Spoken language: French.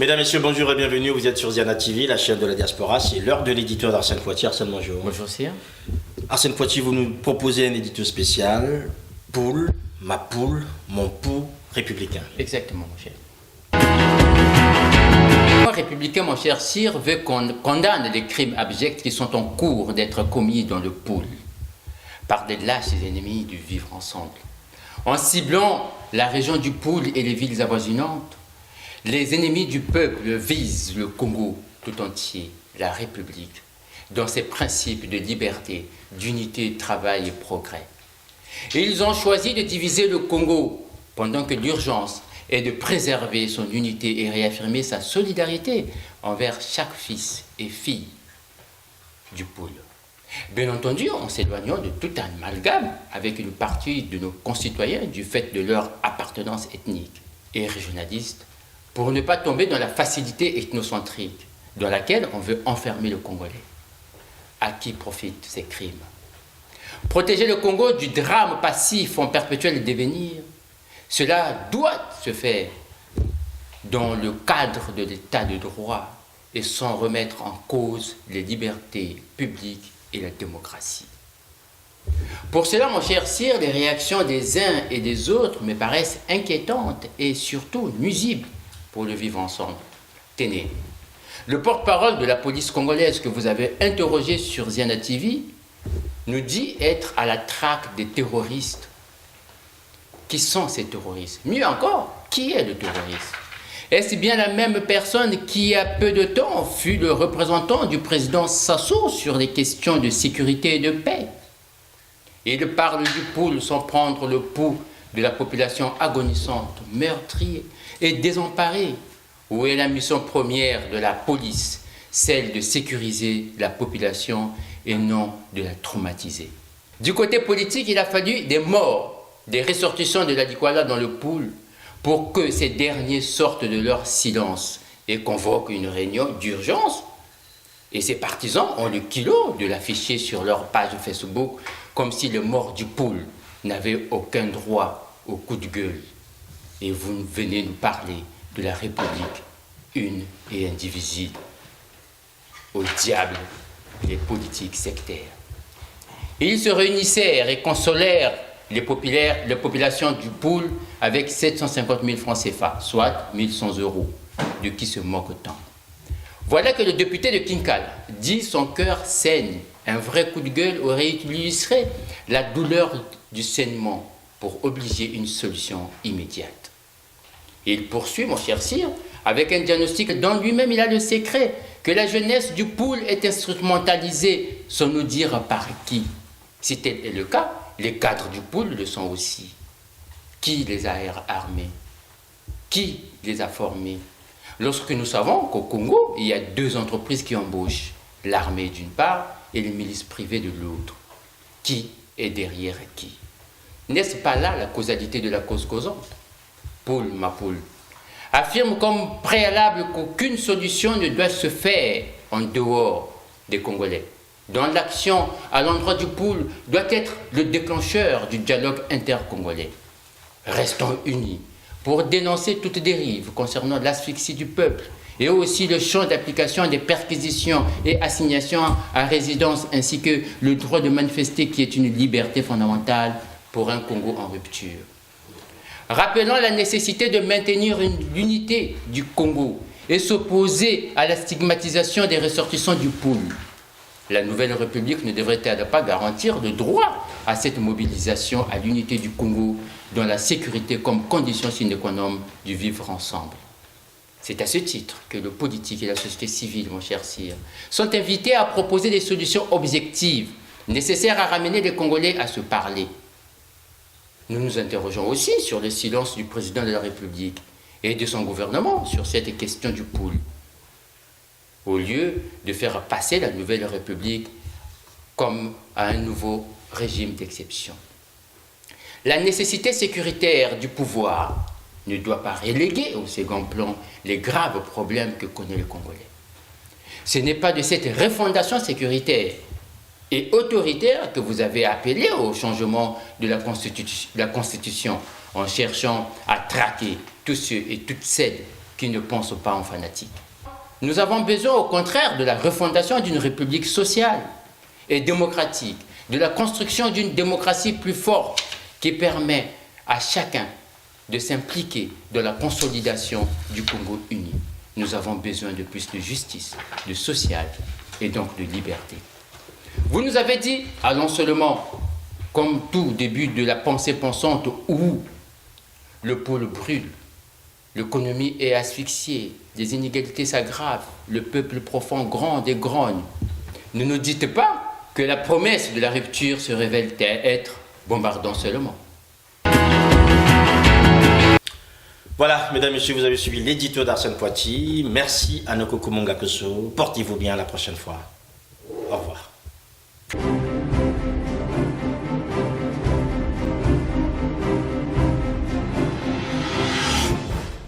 Mesdames, Messieurs, bonjour et bienvenue. Vous êtes sur Ziana TV, la chaîne de la diaspora. C'est l'heure de l'éditeur d'Arsène Poitiers. Arsène, bonjour. Bonjour, Sire. Arsène Poitiers, vous nous proposez un édito spécial. Poule, ma poule, mon pou républicain. Exactement, mon cher. Le républicain, mon cher Sire, veut qu'on condamne les crimes abjects qui sont en cours d'être commis dans le Poule par des lâches ennemis du vivre ensemble. En ciblant la région du Poule et les villes avoisinantes, les ennemis du peuple visent le Congo tout entier, la République, dans ses principes de liberté, d'unité, de travail et progrès. Et ils ont choisi de diviser le Congo pendant que l'urgence est de préserver son unité et réaffirmer sa solidarité envers chaque fils et fille du Poule. Bien entendu, en s'éloignant de tout amalgame avec une partie de nos concitoyens du fait de leur appartenance ethnique et régionaliste, pour ne pas tomber dans la facilité ethnocentrique dans laquelle on veut enfermer le Congolais. À qui profitent ces crimes? Protéger le Congo du drame passif en perpétuel devenir, cela doit se faire dans le cadre de l'état de droit et sans remettre en cause les libertés publiques et la démocratie. Pour cela, mon cher Sire, les réactions des uns et des autres me paraissent inquiétantes et surtout nuisibles pour le vivre ensemble. Tenez, le porte-parole de la police congolaise que vous avez interrogé sur Ziana TV nous dit être à la traque des terroristes. Qui sont ces terroristes? Mieux encore, qui est le terroriste? Est-ce bien la même personne qui, il y a peu de temps, fut le représentant du président Sassou sur les questions de sécurité et de paix? Il parle du Poule sans prendre le pouls de la population agonisante, meurtrie et désemparée. Où est la mission première de la police? Celle de sécuriser la population et non de la traumatiser. Du côté politique, il a fallu des morts, des ressortissants de la Likwala dans le Poule pour que ces derniers sortent de leur silence et convoquent une réunion d'urgence. Et ces partisans ont le culot de l'afficher sur leur page Facebook comme si les morts du Poule n'avaient aucun droit au coup de gueule. Et vous venez nous parler de la République une et indivisible. Au diable les politiques sectaires. Ils se réunissèrent et consolèrent les populations du Poule avec 750 000 francs CFA, soit 1100 €, de qui se moque tant. Voilà que le député de Kinkal dit son cœur saigne. Un vrai coup de gueule aurait illustré la douleur du saignement pour obliger une solution immédiate. Et il poursuit, mon cher Sire, avec un diagnostic dont lui-même il a le secret, que la jeunesse du Poule est instrumentalisée, sans nous dire par qui. Si tel est le cas, les cadres du Poule le sont aussi. Qui les a armés? Qui les a formés? Lorsque nous savons qu'au Congo, il y a deux entreprises qui embauchent, l'armée d'une part et les milices privées de l'autre. Qui est derrière qui? N'est-ce pas là la causalité de la cause causante? Poule, ma poule, affirme comme préalable qu'aucune solution ne doit se faire en dehors des Congolais, dont l'action à l'endroit du Poule doit être le déclencheur du dialogue intercongolais. Restons unis pour dénoncer toute dérive concernant l'asphyxie du peuple et aussi le champ d'application des perquisitions et assignations à résidence ainsi que le droit de manifester qui est une liberté fondamentale pour un Congo en rupture. Rappelant la nécessité de maintenir l'unité du Congo et s'opposer à la stigmatisation des ressortissants du Poule. La nouvelle République ne devrait-elle pas garantir le droit à cette mobilisation à l'unité du Congo dans la sécurité comme condition sine qua non du vivre ensemble? C'est à ce titre que le politique et la société civile, mon cher Sire, sont invités à proposer des solutions objectives nécessaires à ramener les Congolais à se parler. Nous nous interrogeons aussi sur le silence du président de la République et de son gouvernement sur cette question du Poule, au lieu de faire passer la nouvelle République comme à un nouveau régime d'exception. La nécessité sécuritaire du pouvoir ne doit pas reléguer au second plan les graves problèmes que connaît le Congolais. Ce n'est pas de cette refondation sécuritaire et autoritaire que vous avez appelé au changement de la Constitution en cherchant à traquer tous ceux et toutes celles qui ne pense pas en fanatique. Nous avons besoin au contraire de la refondation d'une république sociale et démocratique, de la construction d'une démocratie plus forte qui permet à chacun de s'impliquer dans la consolidation du Congo uni. Nous avons besoin de plus de justice, de social et donc de liberté. Vous nous avez dit, allons seulement, comme tout début de la pensée pensante, où le pôle brûle, l'économie est asphyxiée, les inégalités s'aggravent, le peuple profond gronde et grogne. Ne nous dites pas que la promesse de la rupture se révèle être bombardant seulement. Voilà, mesdames, messieurs, vous avez suivi l'édito d'Arsène Poitiers. Merci à Noko Kumonga Koso. Portez-vous bien la prochaine fois. Au revoir.